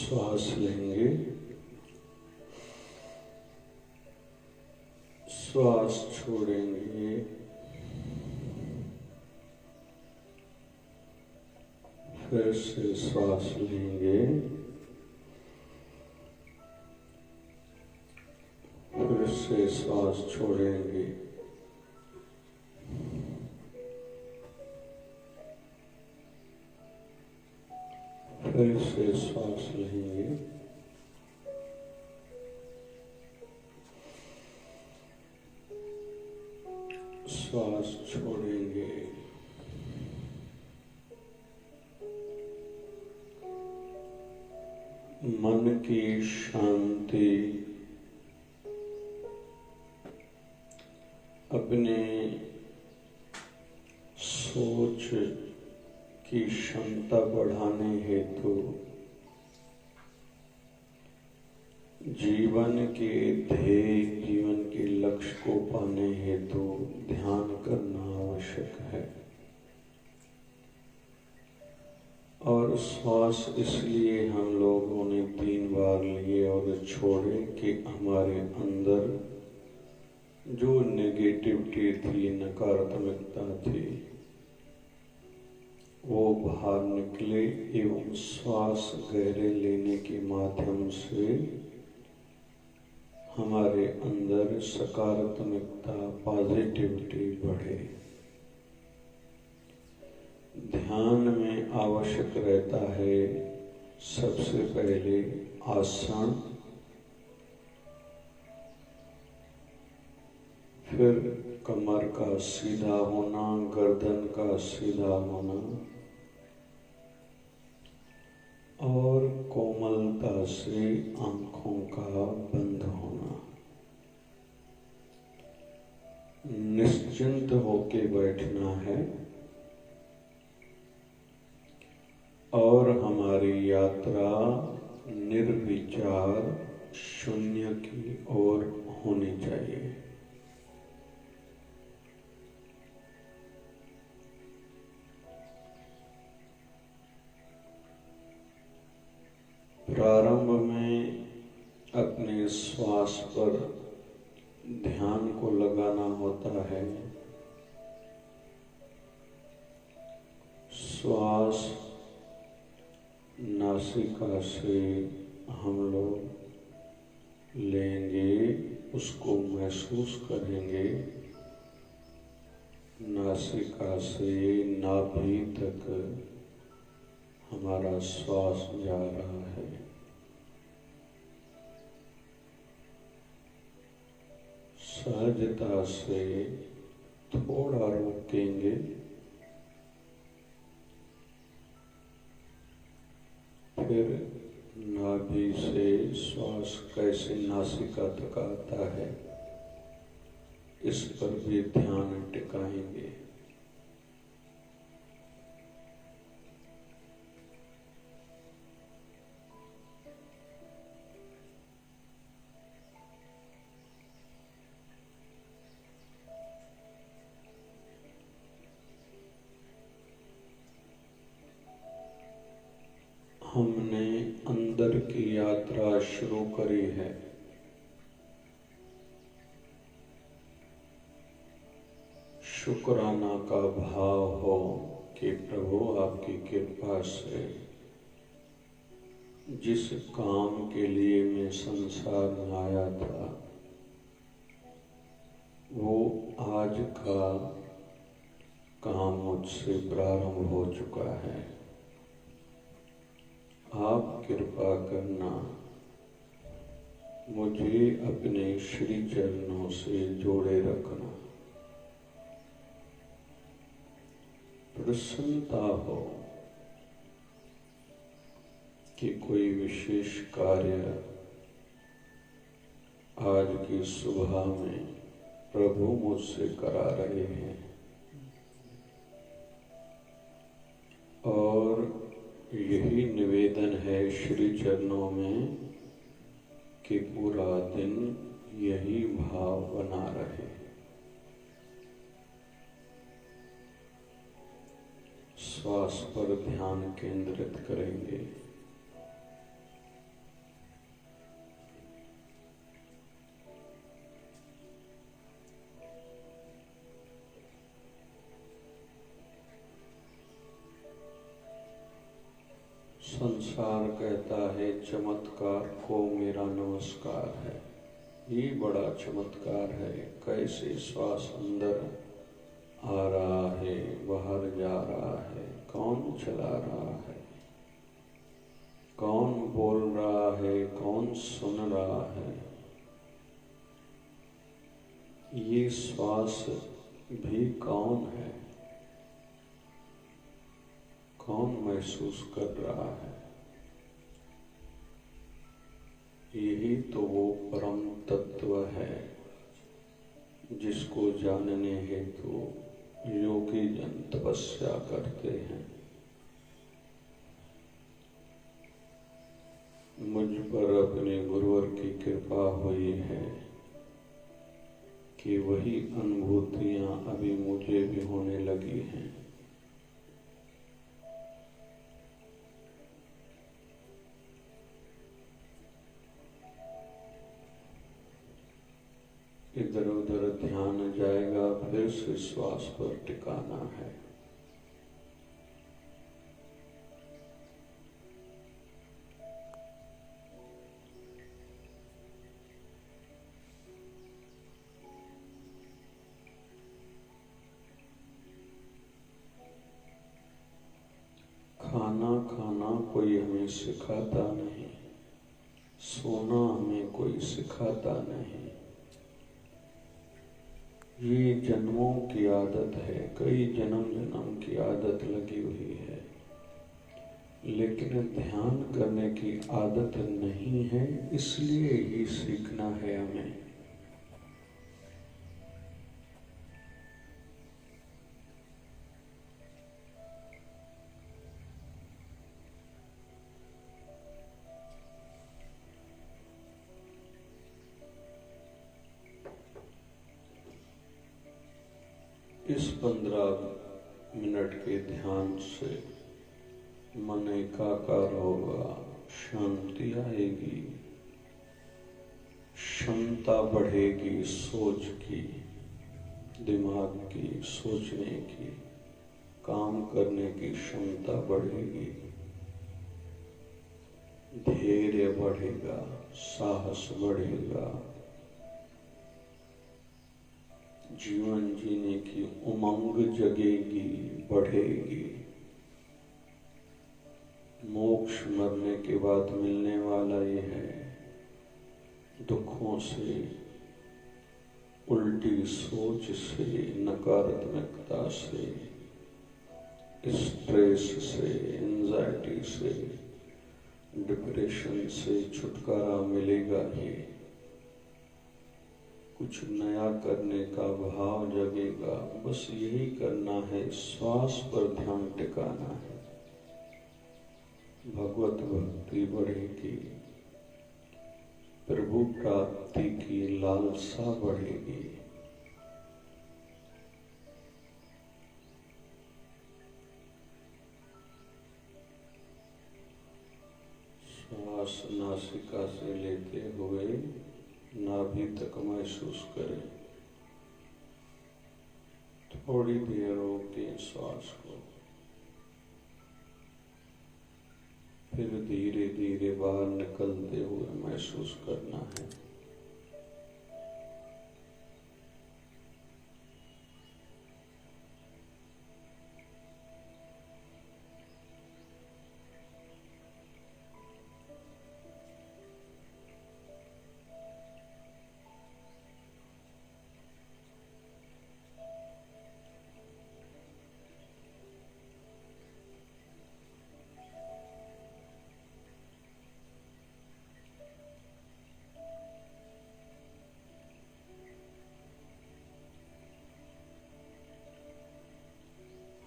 श्वास लेंगे, श्वास छोड़ेंगे, फिर से श्वास लेंगे, फिर से श्वास छोड़ेंगे, फिर से श्वास लेंगे, श्वास छोड़ेंगे। मन की शांति अपने सोच की क्षमता बढ़ाने हेतु जीवन के ध्येय, जीवन के लक्ष्य को पाने हेतु ध्यान करना आवश्यक है। और श्वास इसलिए हम लोगों ने 3 बार लिए और छोड़े कि हमारे अंदर जो नेगेटिविटी थी, नकारात्मकता थी, वो बाहर निकले एवं श्वास गहरे लेने के माध्यम से हमारे अंदर सकारात्मकता, पॉजिटिविटी बढ़े। ध्यान में आवश्यक रहता है सबसे पहले आसन, फिर कमर का सीधा होना, गर्दन का सीधा होना और कोमलता से आंखों का बंद होना। निश्चिंत होके बैठना है और हमारी यात्रा निर्विचार शून्य की ओर होनी चाहिए। प्रारंभ में अपने श्वास पर ध्यान को लगाना होता है। श्वास नासिका से हम लोग लेंगे, उसको महसूस करेंगे। नासिका से नाभि तक हमारा श्वास जा रहा है। सहजता से थोड़ा रोकेंगे, फिर नाभि से श्वास कैसे नासिका तक आता है, इस पर भी ध्यान टिकाएंगे। हमने अंदर की यात्रा शुरू करी है। शुक्राना का भाव हो कि प्रभु आपकी कृपा से जिस काम के लिए मैं संसार में आया था, वो आज का काम मुझसे प्रारंभ हो चुका है। आप कृपा करना, मुझे अपने श्री चरणों से जोड़े रखना। प्रसन्नता हो कि कोई विशेष कार्य आज की सुबह में प्रभु मुझसे करा रहे हैं और यही निवेदन है श्री चरणों में कि पूरा दिन यही भाव बना रहे। श्वास पर ध्यान केंद्रित करेंगे। संसार कहता है चमत्कार को मेरा नमस्कार है। ये बड़ा चमत्कार है, कैसे श्वास अंदर आ रहा है, बाहर जा रहा है, कौन चला रहा है, कौन बोल रहा है, कौन सुन रहा है। ये श्वास भी कौन है, कौन महसूस कर रहा है। यही तो वो परम तत्व है जिसको जानने हेतु योगी जन तपस्या करते हैं। मुझ पर अपने गुरुवर की कृपा हुई है कि वही अनुभूतियां अभी मुझे भी होने लगी हैं। इधर उधर ध्यान जाएगा, फिर से श्वास पर टिकाना है। खाना कोई हमें सिखाता नहीं, सोना हमें कोई सिखाता नहीं। ये जन्मों की आदत है, कई जन्म जन्म की आदत लगी हुई है, लेकिन ध्यान करने की आदत नहीं है। इसलिए ही सीखना है हमें। इस 15 मिनट के ध्यान से मन एकाकार होगा, शांति आएगी, क्षमता बढ़ेगी, सोच की, दिमाग की, सोचने की, काम करने की क्षमता बढ़ेगी, धैर्य बढ़ेगा, साहस बढ़ेगा, जीवन जीने की उमंग जगेगी, बढ़ेगी। मोक्ष मरने के बाद मिलने वाला ये है। दुखों से, उल्टी सोच से, नकारात्मकता से, स्ट्रेस से, एंजाइटी से, डिप्रेशन से छुटकारा मिलेगा ही। कुछ नया करने का भाव जगेगा। बस यही करना है, श्वास पर ध्यान टिकाना है। भगवत भक्ति बढ़ेगी, प्रभु प्राप्ति की लालसा बढ़ेगी। श्वास नासिका से लेते हुए नाभि तक महसूस करें। थोड़ी देर रोकें श्वास को, फिर धीरे धीरे बाहर निकलते हुए महसूस करना है।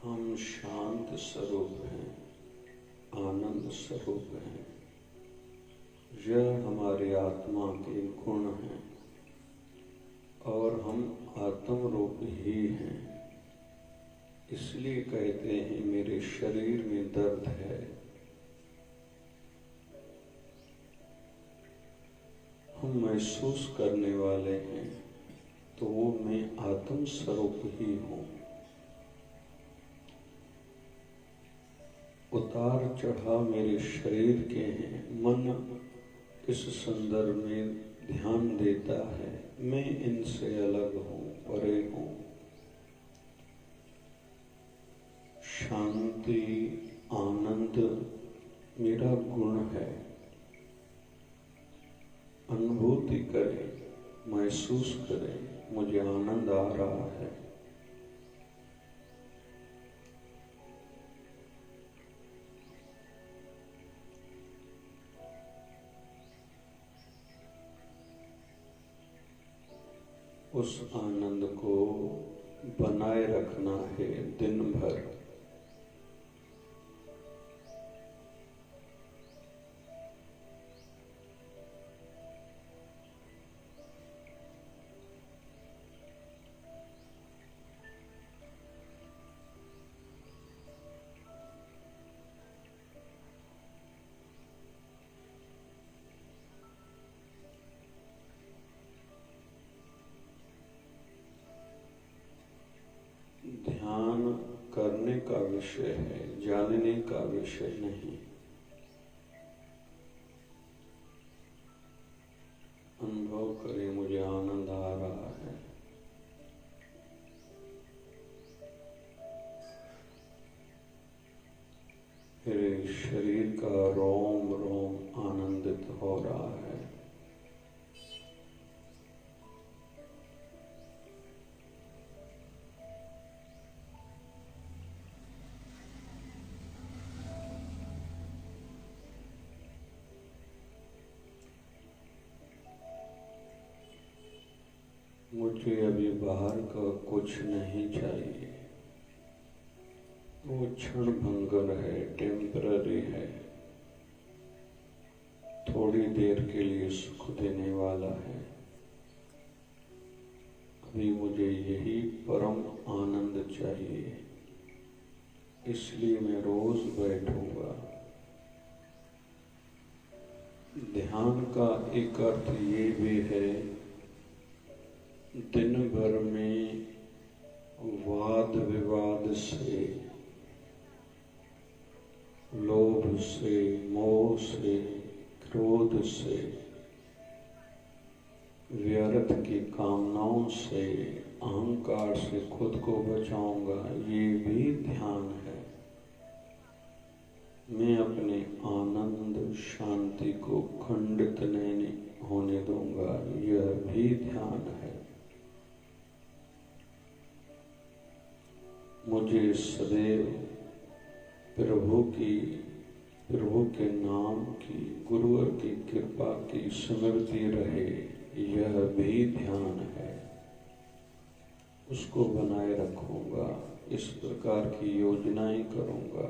हम शांत स्वरूप हैं, आनंद स्वरूप हैं। यह हमारे आत्मा के गुण हैं और हम आत्म रूप ही हैं। इसलिए कहते हैं मेरे शरीर में दर्द है। हम महसूस करने वाले हैं, तो वो मैं आत्म स्वरूप ही हूँ। उतार चढ़ा मेरे शरीर के हैं, मन इस संदर्भ में ध्यान देता है, मैं इनसे अलग हूँ, परे हूँ। शांति आनंद मेरा गुण है। अनुभूति करें, महसूस करें, मुझे आनंद आ रहा है। उस आनंद को बनाए रखना है दिन भर। ध्यान करने का विषय है, जानने का विषय नहीं। अनुभव करें, मुझे आनंद आ रहा है। मेरे शरीर का रोम रोम आनंदित हो रहा है। मुझे अभी बाहर का कुछ नहीं चाहिए। वो क्षण भंगुर है, टेम्पररी है, थोड़ी देर के लिए सुख देने वाला है। अभी मुझे यही परम आनंद चाहिए, इसलिए मैं रोज बैठूंगा। ध्यान का एक अर्थ ये भी है, दिन भर में वाद विवाद से, लोभ से, मोह से, क्रोध से, व्यर्थ की कामनाओं से, अहंकार से खुद को बचाऊंगा। ये भी ध्यान है। मैं अपने आनंद शांति को खंडित नहीं होने दूंगा, यह भी ध्यान है। मुझे सदैव प्रभु के नाम की, गुरुवर की कृपा की स्मृति रहे, यह भी ध्यान है। उसको बनाए रखूंगा। इस प्रकार की योजनाएं करूंगा।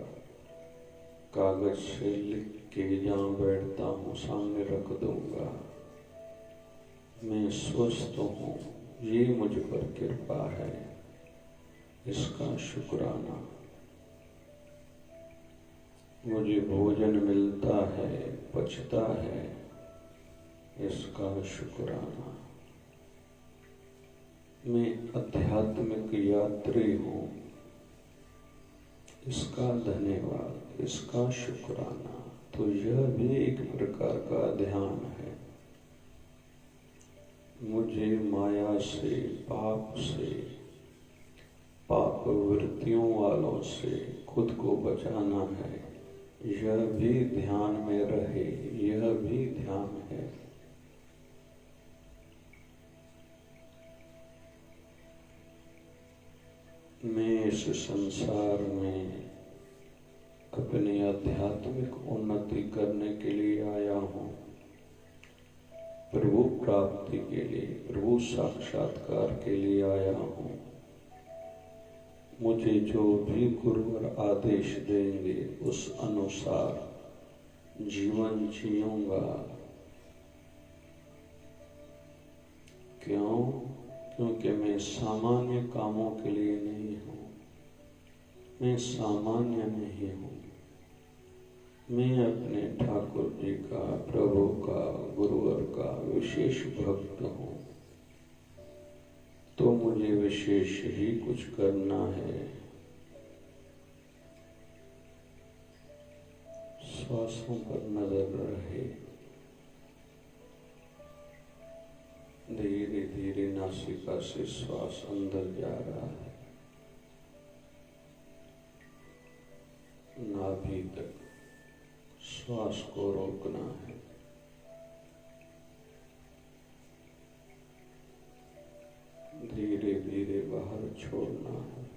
कागज से लिख के जहाँ बैठता हूँ सामने रख दूंगा। मैं स्वस्थ हूँ, ये मुझ पर कृपा है, इसका शुक्राना। मुझे भोजन मिलता है, पचता है, इसका शुक्राना। मैं आध्यात्मिक यात्री हूँ, इसका धन्यवाद, इसका शुक्राना। तो यह भी एक प्रकार का ध्यान है। मुझे माया से, पाप वृत्तियों वालों से खुद को बचाना है, यह भी ध्यान में रहे, यह भी ध्यान है। मैं इस संसार में अपनी आध्यात्मिक उन्नति करने के लिए आया हूँ, प्रभु प्राप्ति के लिए, प्रभु साक्षात्कार के लिए आया हूँ। मुझे जो भी गुरुवर आदेश देंगे उस अनुसार जीवन जीऊंगा। क्यों? क्योंकि मैं सामान्य कामों के लिए नहीं हूँ। मैं सामान्य नहीं हूँ। मैं अपने ठाकुर जी का, प्रभु का, गुरुवर का विशेष भक्त हूँ। तो मुझे विशेष ही कुछ करना है। श्वासों पर नजर रहे। धीरे धीरे नासिका से श्वास अंदर जा रहा है, नाभि तक श्वास को रोकना है। धीरे धीरे बाहर छोड़ना है।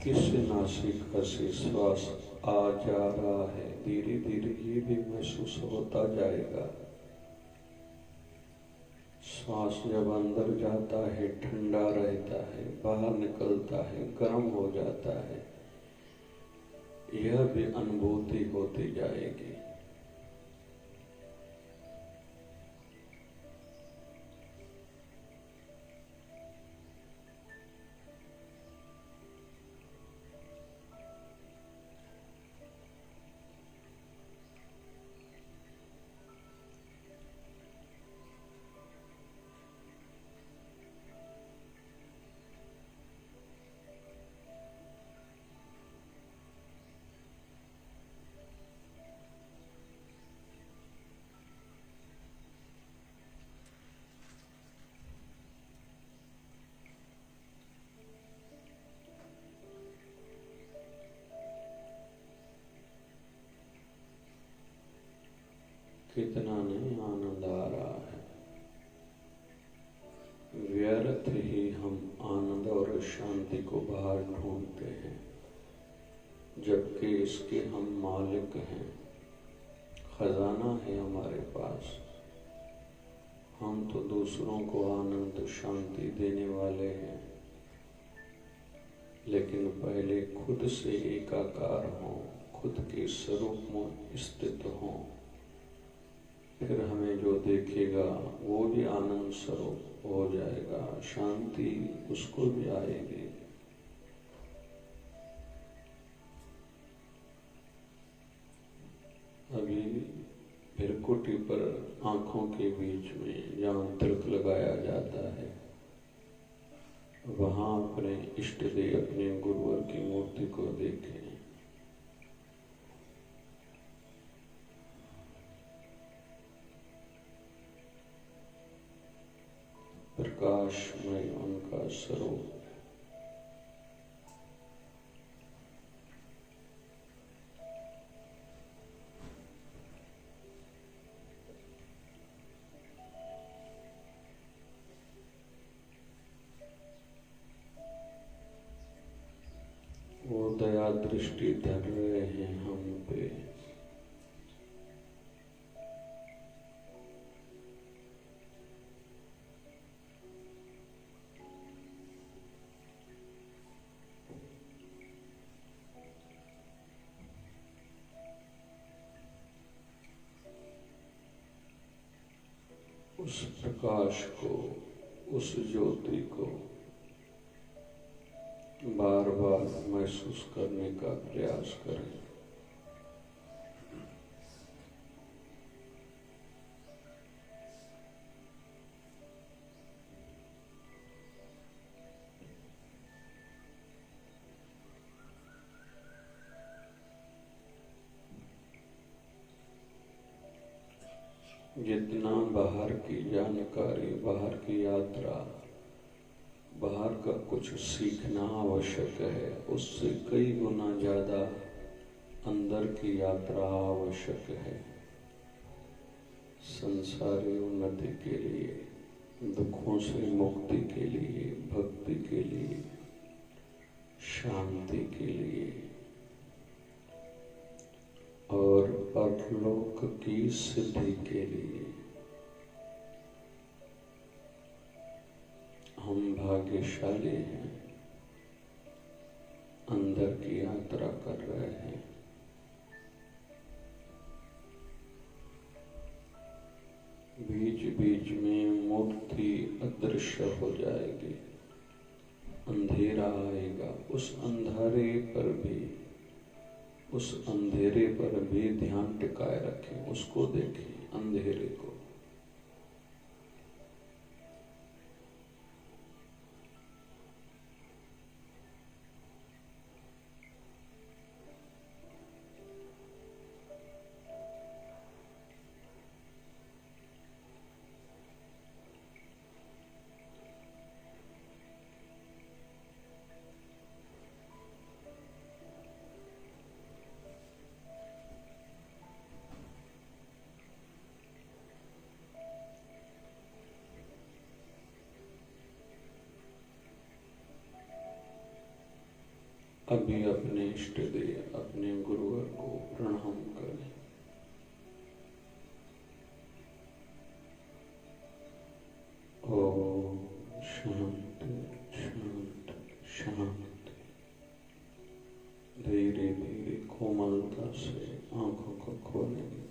किस नासिका से श्वास आ जा रहा है, धीरे धीरे ये भी महसूस होता जाएगा। श्वास जब अंदर जाता है ठंडा रहता है, बाहर निकलता है गर्म हो जाता है, यह भी अनुभूति होती जाएगी। कितना नहीं आनंद आ रहा है। व्यर्थ ही हम आनंद और शांति को बाहर ढूंढते हैं, जबकि इसके हम मालिक हैं। खजाना है हमारे पास। हम तो दूसरों को आनंद शांति देने वाले हैं, लेकिन पहले खुद से एकाकार हों, खुद के स्वरूप में स्थित हों, फिर हमें जो देखेगा वो भी आनंद स्वरूप हो जाएगा, शांति उसको भी आएगी। अभी हिरकुटी पर आंखों के बीच में जहाँ तिलक लगाया जाता है, वहां अपने इष्ट देव अपने गुरुवर की मूर्ति को देखें। प्रकाशमय उनका स्वरूप। वो दया दृष्टि धर रहे हैं हम पे। उस प्रकाश को, उस ज्योति को बार बार महसूस करने का प्रयास करें। जितना बाहर की जानकारी, बाहर की यात्रा, बाहर का कुछ सीखना आवश्यक है, उससे कई गुना ज्यादा अंदर की यात्रा आवश्यक है। संसारी उन्नति के लिए, दुखों से मुक्ति के लिए, भक्ति के लिए, शांति के लिए और परलोक की सिद्धि के लिए हम भाग्यशाली हैं, अंदर की यात्रा कर रहे हैं। बीच बीच में मूर्ति अदृश्य हो जाएगी, अंधेरा आएगा। उस अंधेरे पर भी ध्यान टिकाए रखें, उसको देखें अंधेरे को। अभी अपने इष्ट देव अपने गुरुवर को प्रणाम करें। ओम शांति शांति शांति। धीरे धीरे कोमलता से आंखों को खोलेंगे।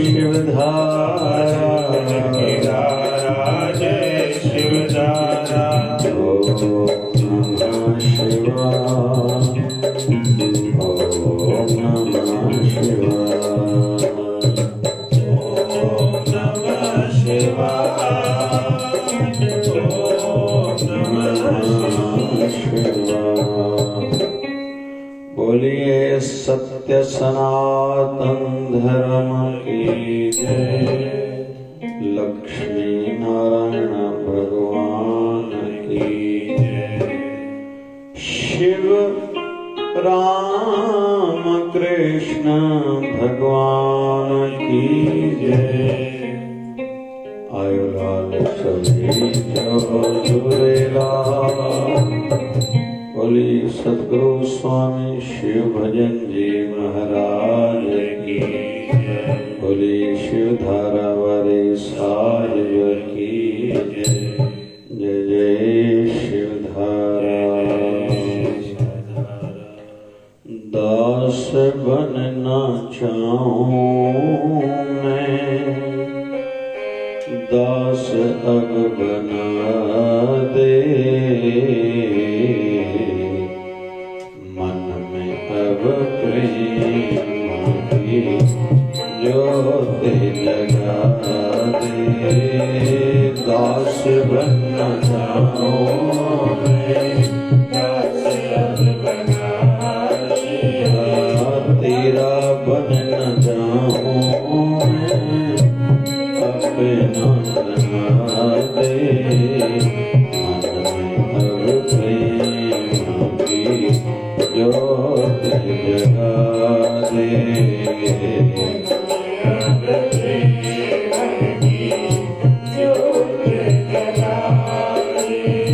शिव धारा बोलिए सत्य सनातन धर्म की जय। लक्ष्मी नारायण भगवान की जय। शिव राम कृष्ण भगवान की जय। आयुलाल सभी जो झूलेलाल। बोली सद्गुरु स्वामी शिव भजन जी महाराज की जय। बोली शिव धारा वाले साहिब की जय। जय जय शिव धारा। दास बनना चाहूं मैं, दास अब बना दे। मन में अब प्रेम की ज्योत जगा दे। दास बनना चाहूं मैं, दास अब बना दे। तेरा बनना चाहूं मैं, अपना बना दे। मन में अब प्रेम की ज्योत जगा दे। अब प्रेम की ज्योत जगा दे।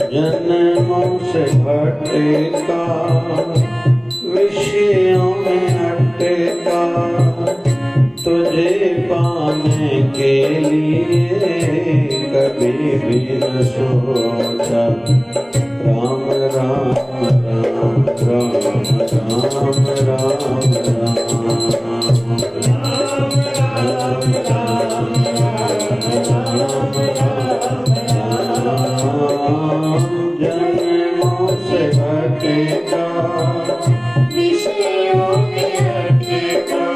जन्मों से भटका, विषयों में अटका, तुझे पाने के लिए कभी भी न सोचा। राम राम राम राम राम राम जन्मों से भटका, विषयों में अटका,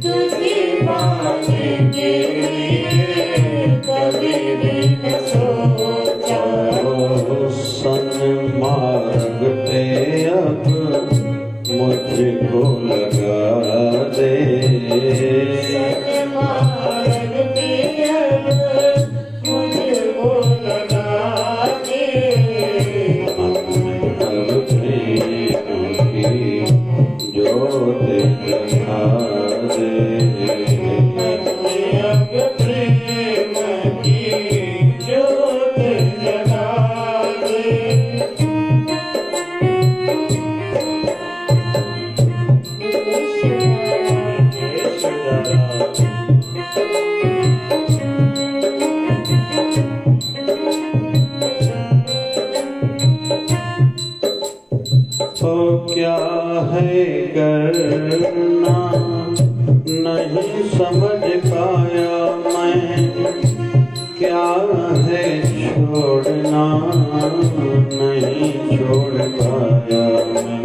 तुझे पाने के लिए कभी भी न सोचा। सन्मार्ग पे अब मुझको लगा दे। सन्मार्ग पे अब मुझको लगा दे। मन में अब प्रेम की ज्योत जगा दे। मन में अब प्रेम की ज्योत जगा दे। तो क्या है करना नहीं समझ पाया मैं, क्या है छोड़ना नहीं छोड़ पाया मैं।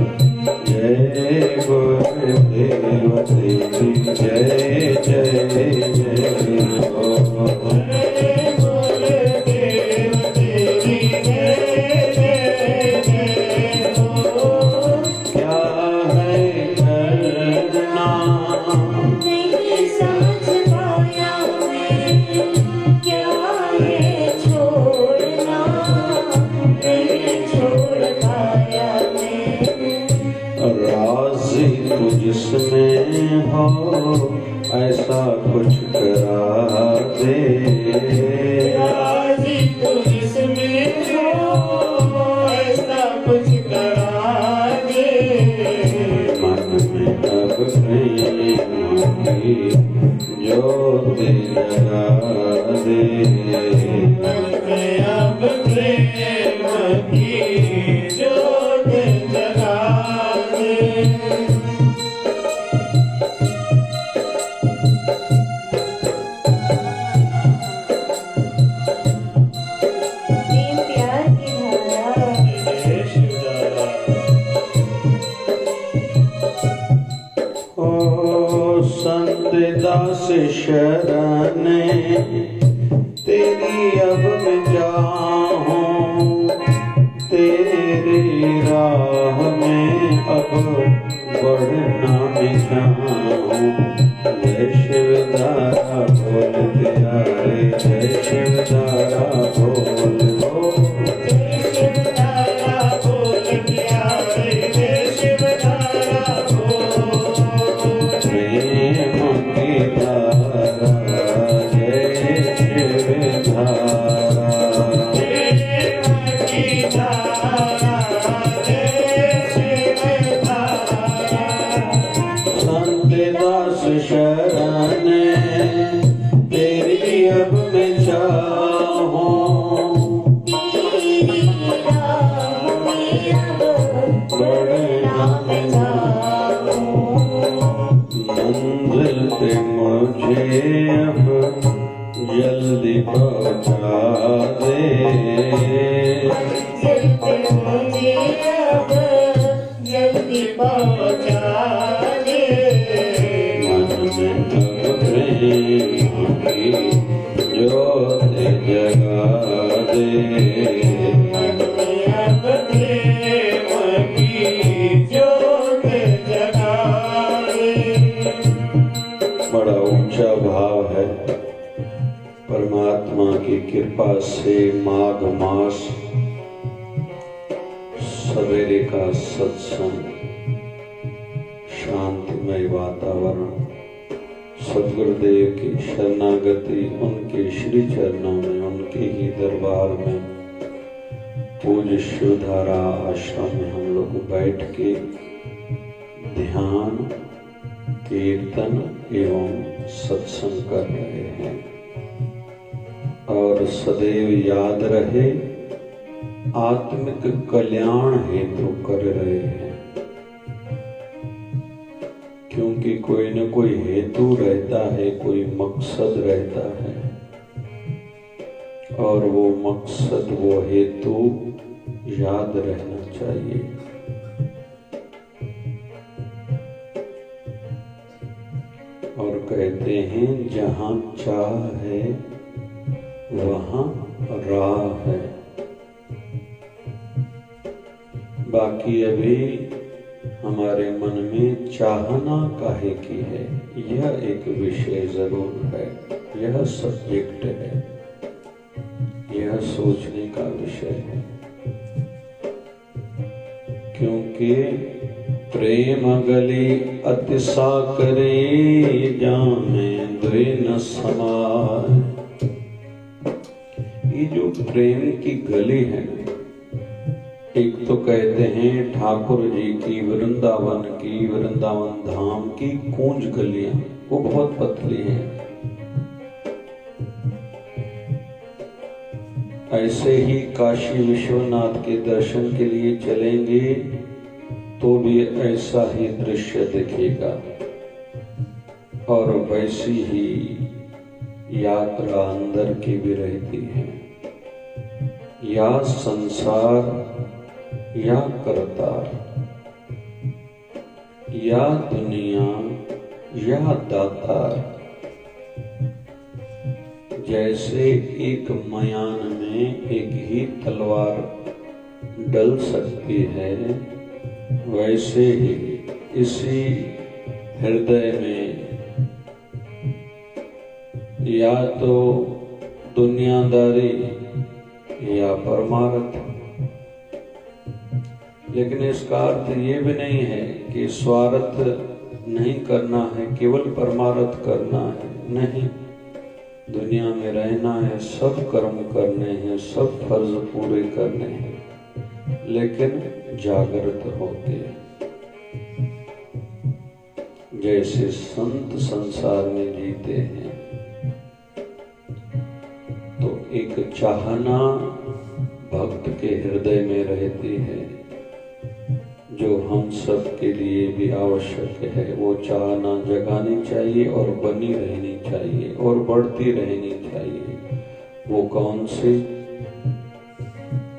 जय गुरुदेव तेरी जय जय जय हो। जिसमें हो ऐसा कुछ करा दे। राजी तू जिसमें हो ऐसा कुछ करा दे। मन में अब प्रेम की ज्योत जगा दे। मन में अब प्रेम की ज्योत जगा दे। तेरी अब मैं चाहूं, तेरी राह में अब बढ़ना मैं चाहूं। जय शिवदारा बोल दिया रे, जय शिवदारा बोल हो। शरण तेरी अब मैं चाहूं, तेरी राह में अब बढ़ना मैं चाहूं। मंजिल पे मुझे अब जल्दी पहुंचा दे, मंजिल पे मुझे अब जल्दी पहुंचा दे। ज्योत जगा दे, अब प्रेम की ज्योत जगा दे। बड़ा ऊंचा भाव है। परमात्मा की कृपा से माघ मास सवेरे का सत्संग, शांतिमय वातावरण, सद्गुरुदेव की शरणागति, उनके श्री चरणों में, उनके ही दरबार में, पूज्य शिवधारा आश्रम में हम लोग बैठ के ध्यान, कीर्तन एवं सत्संग कर रहे हैं। और सदैव याद रहे, आत्मिक कल्याण हेतु कर रहे हैं, क्योंकि कोई न कोई हेतु रहता है, कोई मकसद रहता है, और वो मकसद, वो हेतु याद रहना चाहिए। और कहते हैं जहां चाह है वहां राह है। बाकी अभी हमारे मन में चाहना काहे की है, यह एक विषय जरूर है, यह सब्जेक्ट है, यह सोचने का विषय है। क्योंकि प्रेम गली अतिशा करे, जामे द्वे न समाए। ये जो प्रेम की गली है, एक तो कहते हैं ठाकुर जी की वृंदावन धाम की कूंज गलियां, वो बहुत पतली हैं। ऐसे ही काशी विश्वनाथ के दर्शन के लिए चलेंगे तो भी ऐसा ही दृश्य दिखेगा, और वैसी ही यात्रा अंदर की भी रहती है। या संसार या करतार, या दुनिया या दातार। जैसे एक मयान में एक ही तलवार डल सकती है, वैसे ही इसी हृदय में या तो दुनियादारी या परमार्थ। लेकिन इसका अर्थ ये भी नहीं है कि स्वार्थ नहीं करना है, केवल परमार्थ करना है, नहीं। दुनिया में रहना है, सब कर्म करने हैं, सब फर्ज पूरे करने हैं, लेकिन जागृत होके। जैसे संत संसार में जीते हैं, तो एक चाहना भक्त के हृदय में रहती है, जो हम सब के लिए भी आवश्यक है। वो चाहना जगानी चाहिए और बनी रहनी चाहिए और बढ़ती रहनी चाहिए। वो कौन सी?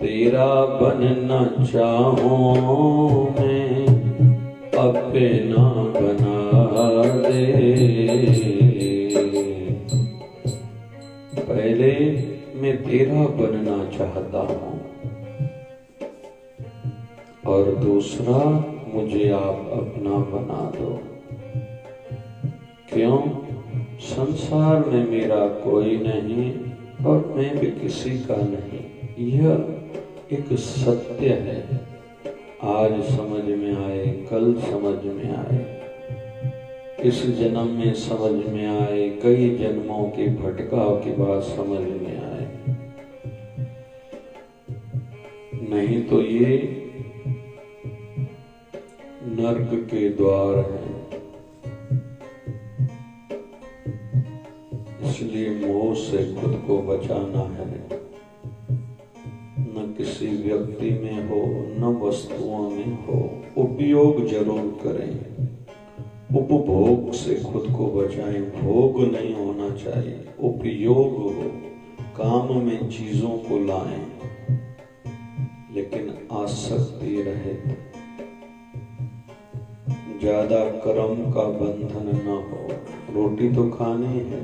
तेरा बनना चाहूं मैं, अपना बना दे। पहले मैं तेरा बनना चाहता हूँ और दूसरा मुझे आप अपना बना दो। क्यों? संसार में मेरा कोई नहीं और मैं भी किसी का नहीं। यह एक सत्य है। आज समझ में आए, कल समझ में आए, इस जन्म में समझ में आए, कई जन्मों के भटकाव के बाद समझ में आए। नहीं तो ये नर्क के द्वार हैं। इसलिए मोह से खुद को बचाना है। न किसी व्यक्ति में हो, न वस्तुओं में हो। उपयोग जरूर करें, उपभोग से खुद को बचाएं। भोग नहीं होना चाहिए, उपयोग हो। काम में चीजों को लाएं, लेकिन आसक्ति रहे। ज्यादा कर्म का बंधन न हो। रोटी तो खानी है,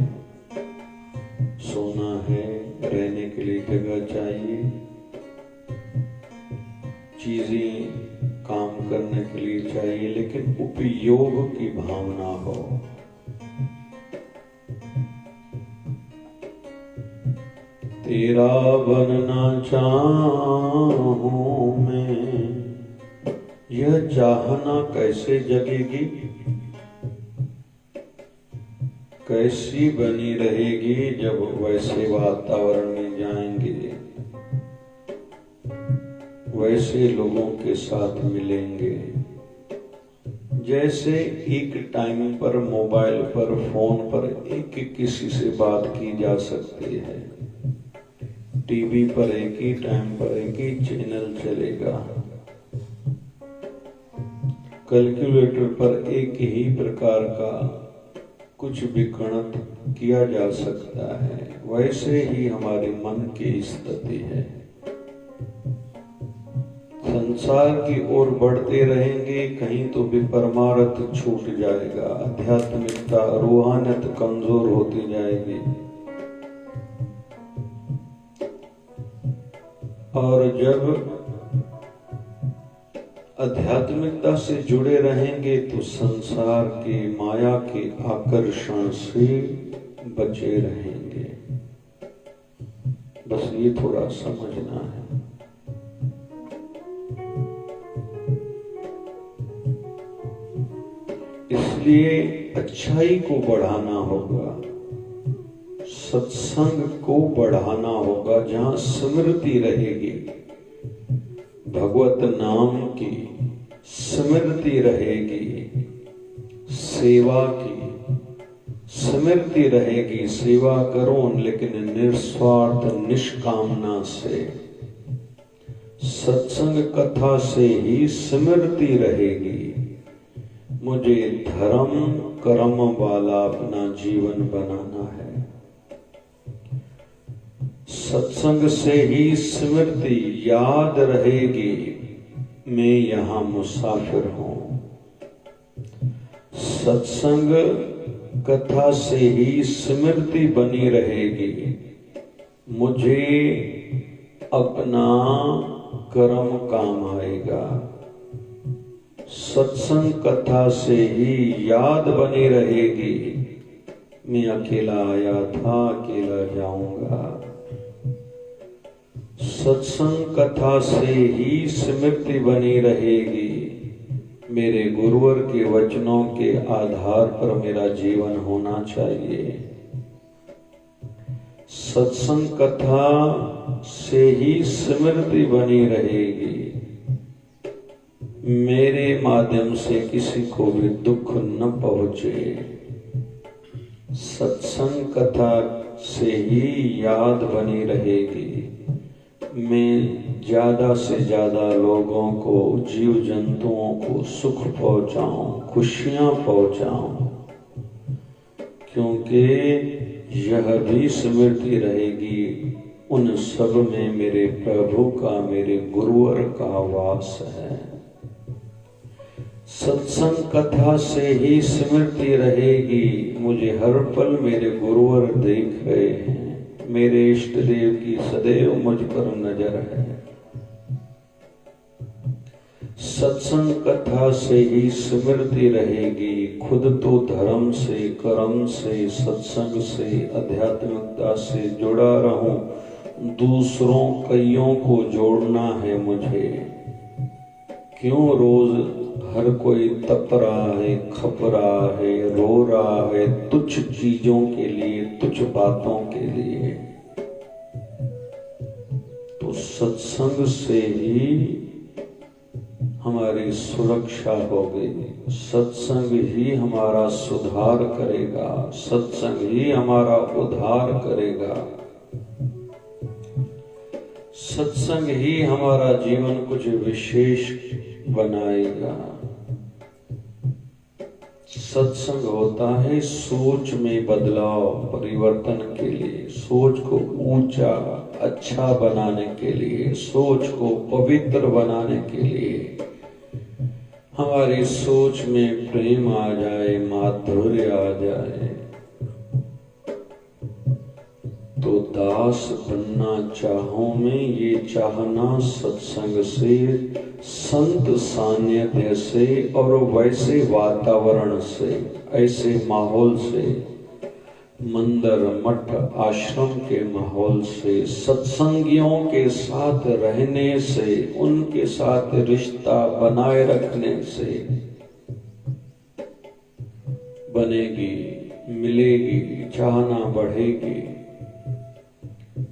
सोना है, रहने के लिए जगह चाहिए, चीजें काम करने के लिए चाहिए, लेकिन उपयोग की भावना हो। तेरा बनना चाहूं मैं, यह चाहना कैसे जगेगी? कैसी बनी रहेगी जब वैसे वातावरण में जाएंगे, वैसे लोगों के साथ मिलेंगे। जैसे एक टाइम पर मोबाइल पर, फोन पर एक किसी से बात की जा सकती है, टीवी पर एक ही टाइम पर एक ही चैनल चलेगा, कैलकुलेटर पर एक ही प्रकार का कुछ भी गणित किया जा सकता है। वैसे ही हमारे मन की स्थिति है। संसार की ओर बढ़ते रहेंगे, कहीं तो भी परमार्थ छूट जाएगा, आध्यात्मिकता, रूहानियत कमजोर होती जाएगी। और जब आध्यात्मिकता से जुड़े रहेंगे तो संसार के माया के आकर्षण से बचे रहेंगे। बस ये थोड़ा समझना है। इसलिए अच्छाई को बढ़ाना होगा, सत्संग को बढ़ाना होगा, जहां स्मृति रहेगी, भगवत नाम की स्मृति रहेगी, सेवा की स्मृति रहेगी। सेवा करो लेकिन निस्वार्थ निष्कामना से। सत्संग कथा से ही स्मृति रहेगी, मुझे धर्म कर्म वाला अपना जीवन बनाना है। सत्संग से ही स्मृति याद रहेगी, मैं यहाँ मुसाफिर हूँ। सत्संग कथा से ही स्मृति बनी रहेगी, मुझे अपना कर्म काम आएगा। सत्संग कथा से ही याद बनी रहेगी, मैं अकेला आया था, अकेला जाऊंगा। सत्संग कथा से ही स्मृति बनी रहेगी, मेरे गुरुवर के वचनों के आधार पर मेरा जीवन होना चाहिए। सत्संग कथा से ही स्मृति बनी रहेगी, मेरे माध्यम से किसी को भी दुख न पहुंचे। सत्संग कथा से ही याद बनी रहेगी, मैं ज्यादा से ज्यादा लोगों को, जीव जंतुओं को सुख पहुंचाऊं, खुशियां पहुंचाऊं, क्योंकि यह भी स्मृति रहेगी उन सब में मेरे प्रभु का, मेरे गुरुवर का वास है। सत्संग कथा से ही स्मृति रहेगी, मुझे हर पल मेरे गुरुवर देख रहे हैं, मेरे इष्ट देव की सदैव मुझ पर नजर है। सत्संग कथा से ही स्मृति रहेगी, खुद तो धर्म से, कर्म से, सत्संग से, आध्यात्मिकता से जुड़ा रहूं, दूसरों कईयों को जोड़ना है मुझे। क्यों रोज हर कोई तप रहा है, खप रहा है, रो रहा है तुच्छ चीजों के लिए, तुच्छ बातों के लिए। तो सत्संग से ही हमारी सुरक्षा होगी, सत्संग ही हमारा सुधार करेगा, सत्संग ही हमारा उद्धार करेगा, सत्संग ही हमारा जीवन कुछ विशेष बनाएगा। सत्संग होता है सोच में बदलाव, परिवर्तन के लिए, सोच को ऊंचा अच्छा बनाने के लिए, सोच को पवित्र बनाने के लिए। हमारी सोच में प्रेम आ जाए, माधुर्य आ जाए, तो दास बनना चाहूं मैं, ये चाहना सत्संग से, संत सानिध्य से और वैसे वातावरण से, ऐसे माहौल से, मंदिर मठ आश्रम के माहौल से, सत्संगियों के साथ रहने से, उनके साथ रिश्ता बनाए रखने से बनेगी, मिलेगी, चाहना बढ़ेगी।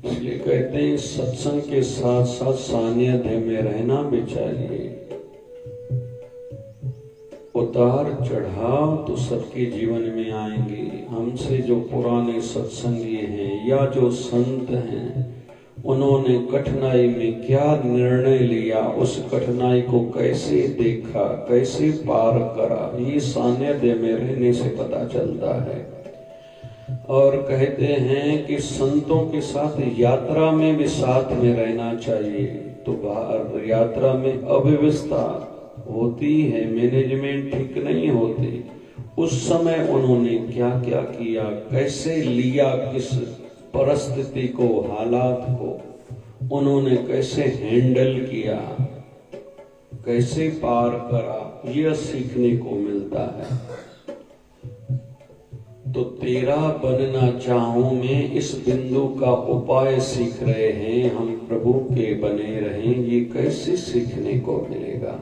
इसलिए कहते हैं सत्संग के साथ साथ सानिध्य में रहना भी चाहिए। उतार चढ़ाव तो सबके जीवन में आएंगे। हमसे जो पुराने सत्संगी हैं या जो संत हैं, उन्होंने कठिनाई में क्या निर्णय लिया, उस कठिनाई को कैसे देखा, कैसे पार करा, ये सानिध्य में रहने से पता चलता है। और कहते हैं कि संतों के साथ यात्रा में भी साथ में रहना चाहिए। तो बाहर यात्रा में अव्यवस्था होती है, मैनेजमेंट ठीक नहीं होती, उस समय उन्होंने क्या क्या किया, कैसे लिया, किस परिस्थिति को, हालात को उन्होंने कैसे हैंडल किया, कैसे पार करा, यह सीखने को मिलता है। तो तेरा बनना चाहूं मैं, इस बिंदु का उपाय सीख रहे हैं हम, प्रभु के बने रहें, ये कैसे सीखने को मिलेगा।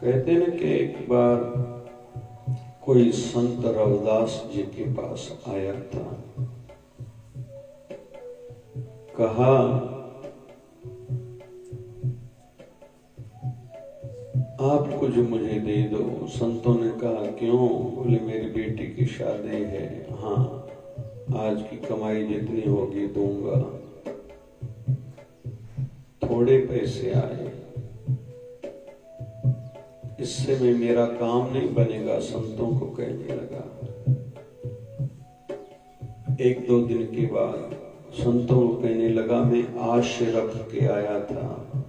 कहते हैं कि एक बार कोई संत रविदास जी के पास आया था, कहा आप कुछ मुझे दे दो। संतों ने कहा क्यों? बोले मेरी बेटी की शादी है। हाँ, आज की कमाई जितनी होगी दूंगा। थोड़े पैसे आए, इससे में मेरा काम नहीं बनेगा, संतों को कहने लगा। एक दो दिन के बाद संतों को कहने लगा मैं आश रख के आया था,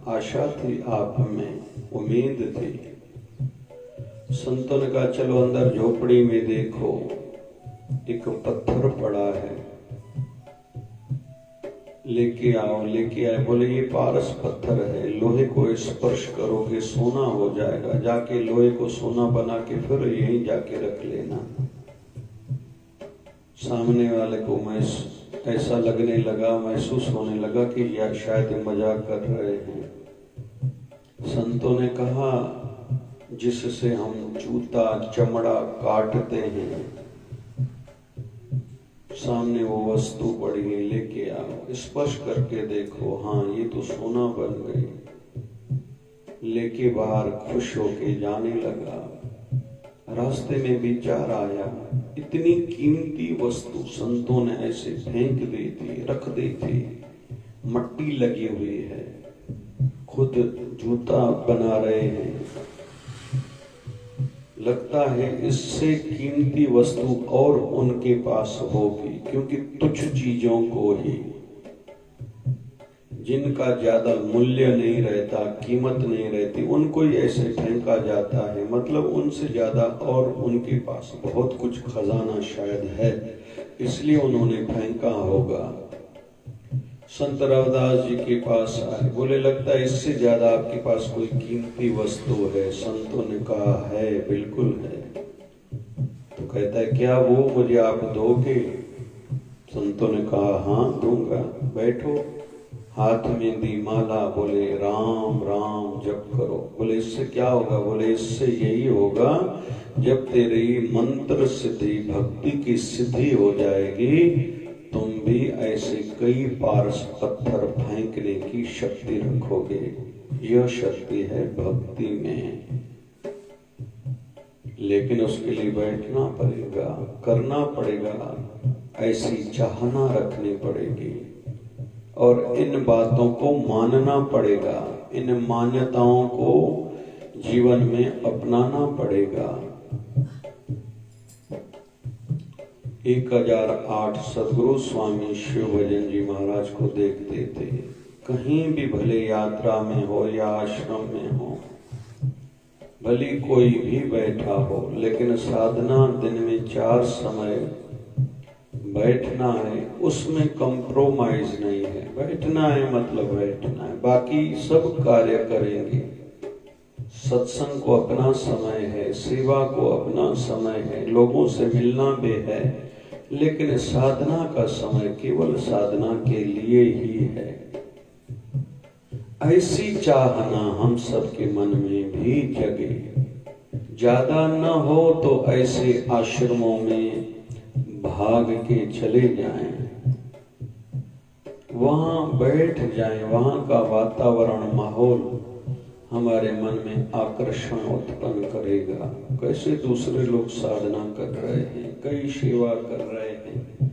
आशा थी आप में, उम्मीद थी। संतों ने कहा चलो अंदर झोपड़ी में देखो, एक पत्थर पड़ा है, लेके आओ। लेके आए, बोले ये पारस पत्थर है, लोहे को स्पर्श करोगे सोना हो जाएगा, जाके लोहे को सोना बना के फिर यहीं जाके रख लेना। सामने वाले को मैं ऐसा लगने लगा, महसूस होने लगा कि यह शायद मजाक कर रहे हैं। संतों ने कहा जिससे हम जूता चमड़ा काटते हैं, सामने वो वस्तु पड़ी है, लेके आओ, स्पर्श करके देखो, हाँ ये तो सोना बन गई। लेके बाहर खुश होके जाने लगा। रास्ते में विचार आया, इतनी कीमती वस्तु संतों ने ऐसे फेंक दी थी, रख दी थी, मट्टी लगी हुई है, खुद जूता बना रहे हैं, लगता है इससे कीमती वस्तु और उनके पास होगी, क्योंकि तुच्छ चीजों को ही जिनका ज्यादा मूल्य नहीं रहता, कीमत नहीं रहती, उनको ही ऐसे फेंका जाता है। मतलब उनसे ज्यादा और उनके पास बहुत कुछ खजाना शायद है, इसलिए उन्होंने फेंका होगा। संत रविदास जी के पास आए, बोले लगता है इससे ज्यादा आपके पास कोई कीमती वस्तु है। संतों ने कहा है, बिल्कुल है। तो कहता है क्या वो मुझे आप दोगे? संतों ने कहा हाँ दूंगा, बैठो। हाथ में दी माला, बोले राम राम जप करो। बोले इससे क्या होगा? बोले इससे यही होगा, जब तेरी मंत्र सिद्धि भक्ति की सिद्धि हो जाएगी, तुम भी ऐसे कई पारस पत्थर फेंकने की शक्ति रखोगे। यह शक्ति है भक्ति में, लेकिन उसके लिए बैठना पड़ेगा, करना पड़ेगा, ऐसी चाहना रखनी पड़ेगी और इन बातों को मानना पड़ेगा, इन मान्यताओं को जीवन में अपनाना पड़ेगा। 1008 सदगुरु स्वामी शिव भजन जी महाराज को देखते थे। कहीं भी भले यात्रा में हो या आश्रम में हो, भले कोई भी बैठा हो, लेकिन साधना दिन में 4 समय बैठना है, उसमें कंप्रोमाइज नहीं है। बैठना है मतलब बैठना है, बाकी सब कार्य करेंगे। सत्संग को अपना समय है, सेवा को अपना समय है, लोगों से मिलना भी है, लेकिन साधना का समय केवल साधना के लिए ही है। ऐसी चाहना हम सबके मन में भी जगे। ज्यादा न हो तो ऐसे आश्रमों में भाग के चले जाएं, वहां बैठ जाएं, वहां का वातावरण माहौल हमारे मन में आकर्षण उत्पन्न करेगा। कैसे दूसरे लोग साधना कर रहे हैं, कई सेवा कर रहे हैं,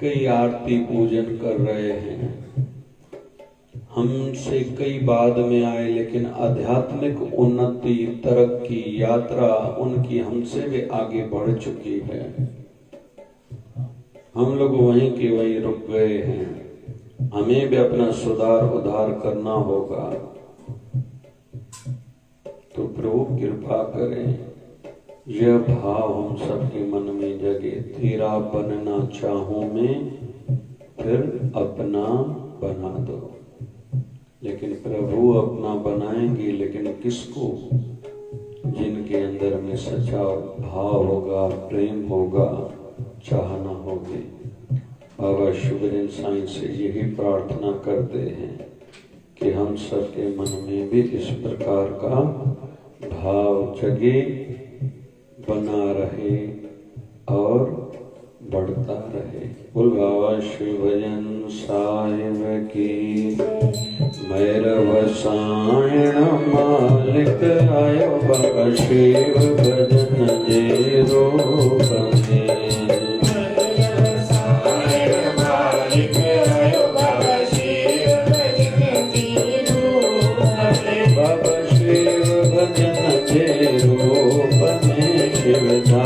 कई आरती पूजन कर रहे हैं, हमसे कई बाद में आए, लेकिन आध्यात्मिक उन्नति, तरक्की, यात्रा उनकी हमसे भी आगे बढ़ चुकी है। हम लोग वहीं के वहीं रुक गए हैं। हमें भी अपना सुधार उद्धार करना होगा। तो प्रभु कृपा करें, यह भाव हम सबके मन में जगे। तेरा बनना चाहूं मैं, फिर अपना बना दो। लेकिन प्रभु अपना बनाएंगे, लेकिन किसको? जिनके अंदर में सच्चा भाव होगा, प्रेम होगा, चाहना होगी। बाबा शिवजन साईं से यही प्रार्थना करते हैं कि हम सबके मन में भी इस प्रकार का भाव जगे, बना रहे और बढ़ता रहे। बोल बाबा शिवजन साहिब की। मैरव सायण मालिक आयो, बाबा शिव भजन जे रूप में। Shiva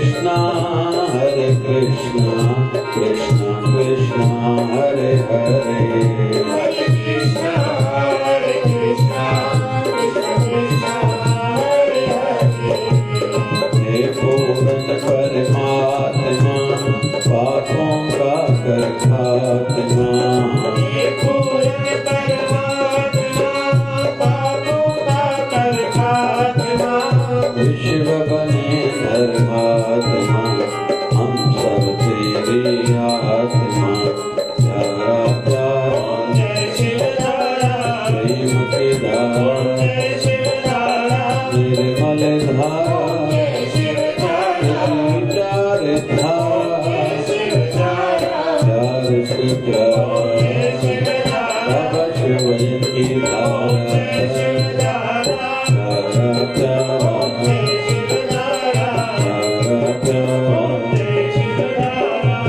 कृष्णा कृष्ण कृष्ण हरे हरे हरे कृष्णा कृष्ण कृष्ण हरे हरे हे पूर्ण परमात्मा पापों का कर खात्मा हे पूर्ण परमात्मा पापों का कर खात्मा विश्व बने धर्मात्मा हम सब तेरी आत्मा प्यारा प्यारा जय शिव धारा प्रेम की धारा जय शिव धारा निर्मल धारा जय शिव धारा प्यार धारा शिव धारा प्यार से प्यार जय शिव धारा बाबा शिव की धारा शिव धारा प्यारा प्यारा जय शिव धारा प्यारा प्यारा जय शिव धारा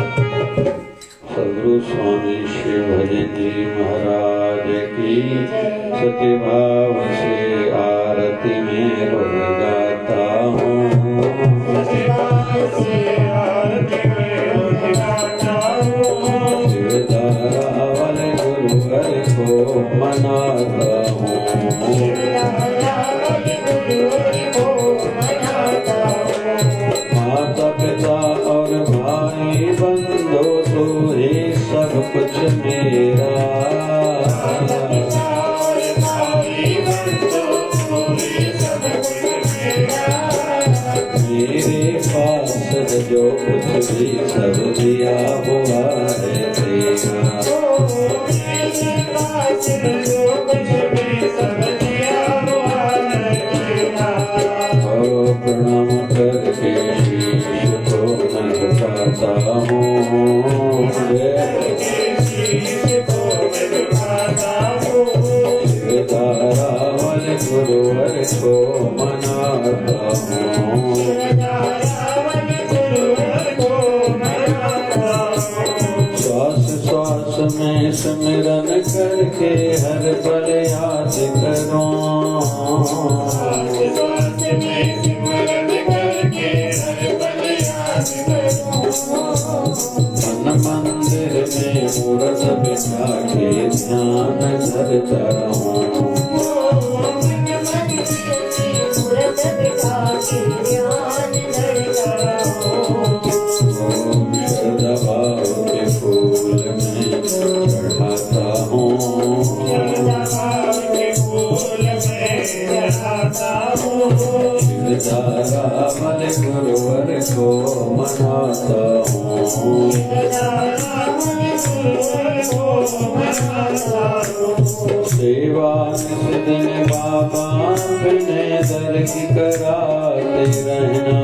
सदगुरु स्वामी श्री भजन जी महाराज की सत्य भाव से आरती में रोज गाता हूँ शिवधारा वाले गुरुवर को मनाता हूँ माता पिता और भाई बंधु तो ही सब कुछ मेरा मेरे पास जो कुछ भी सब दिया हुआ है तेरा प्रणाम करके शीश को मैं झुकाता हूँ शिवधारा वाले गुरुवर को मनाता हूँ श्वास श्वास में सिमरन करके हर पल याद करो मन मंदिर में मूर्त बिठा के ध्यान धरता रहूं श्रद्धा भाव के फूल में चढ़ाता हूँ शिवधारा वाले गुरुवर को मनाता हूँ सेवा दिन बाबा बिने दर की कराते रहना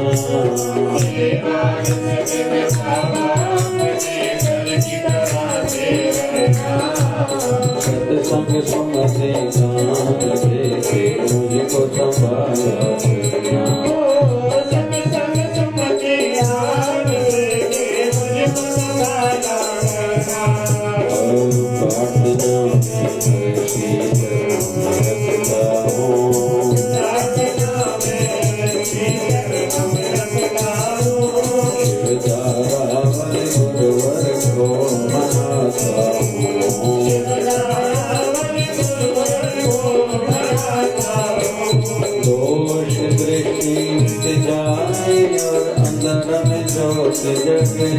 सत्संग सुनते गान देखे मुझको संभाला करना और प्रार्थना में ऐसी रखता हूँ शिवधारा वाले गुरुवर को मनाता हूँ दोष दृष्टि मिट जाए और अंदर में जोत जगे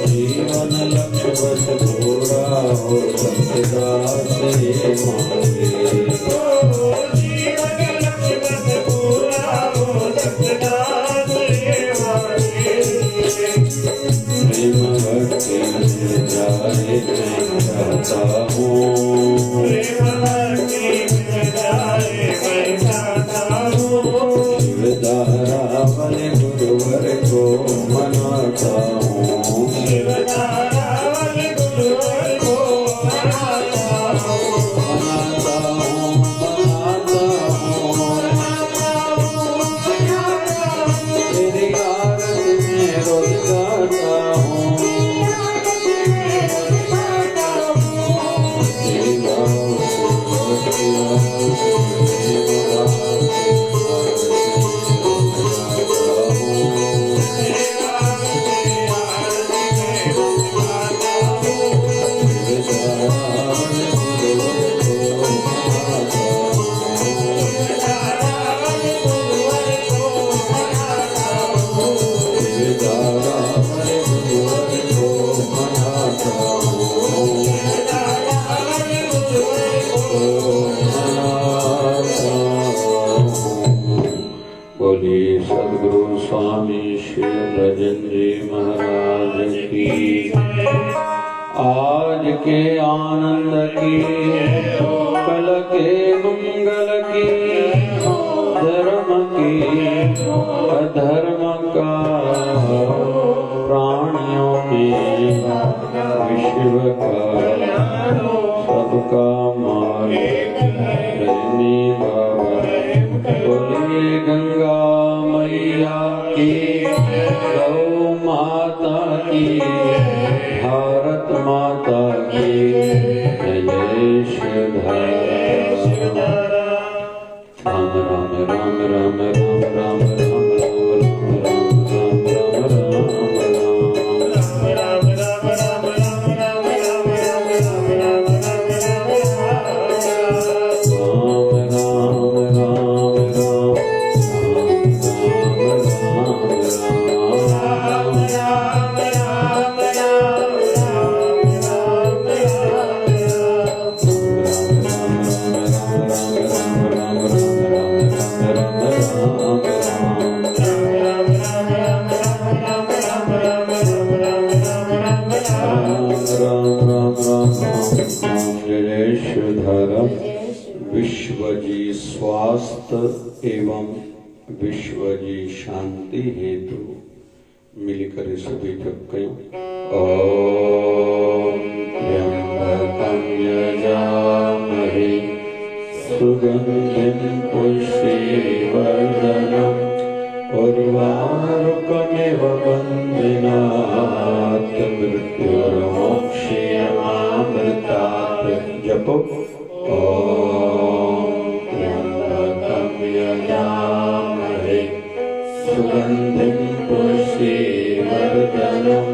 जीवन लक्ष्य बस पूरा हो सत्या से मांगे प्रेम भक्ति में जाए मैं चाहता हूँ शिवधारा वाले गुरुवर को मनाता हूँ मनाता मनाता हूँ। बोलिए सद्गुरु स्वामी श्री भजन जी महाराज की। आज के आनंद की, कल के मंगल की, धर्म की अधर्म का, प्राणियों में विश्व का, सबका मालिक रजनी बाबा। बोलिए गंगा मैया की, गौ माता की, भारत माता की जय श्रीधारा। राम राम राम राम राम राम राम विश्व जी स्वास्थ्य एवं विश्व जी शांति हेतु मिलकर सभी जप करें। ओम त्र्यंबकं यजामहे सुगंधिं पुष्टिवर्धनम् उर्वारुकमिव बन्धनात् मृत्युर्मोक्षयमामृतात्। जपो ओम त्र्यंबकं यजामहे सुगंधिं पुष्टिवर्धनम्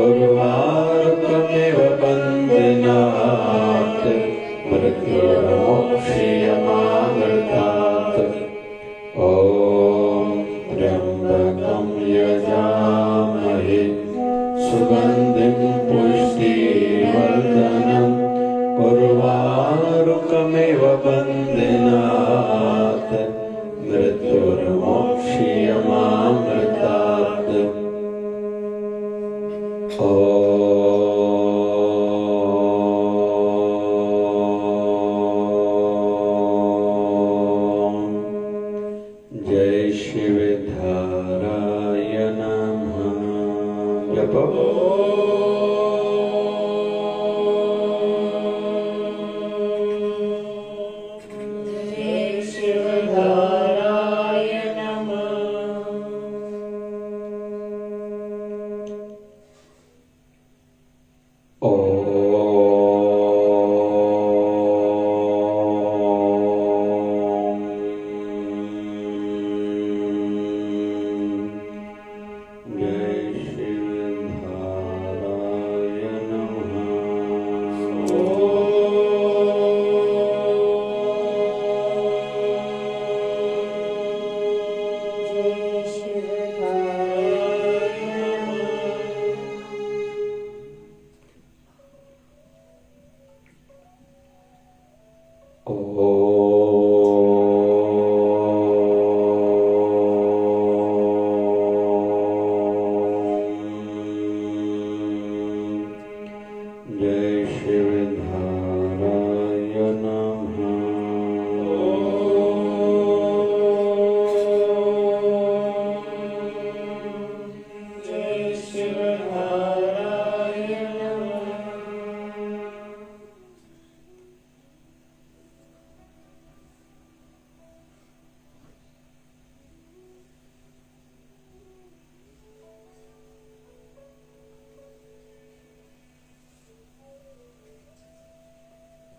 उर्वारुकमिव बन्धनात् मृत्युर्मोक्षयमामृतात्। ओम त्र्यंबकं यजामहे सुगंधिं पुष्टिवर्धनम् उर्वारुकमिव बन्धनात् मृत्युर्मोक्षयमामृतात्। जय शिवधाराय नमः। जपो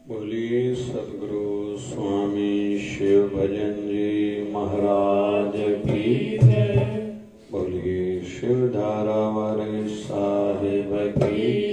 बोलिए सद्गुरु स्वामी शिव भजन जी महाराज की जय। बोलिए शिव धारा वाले साहिब की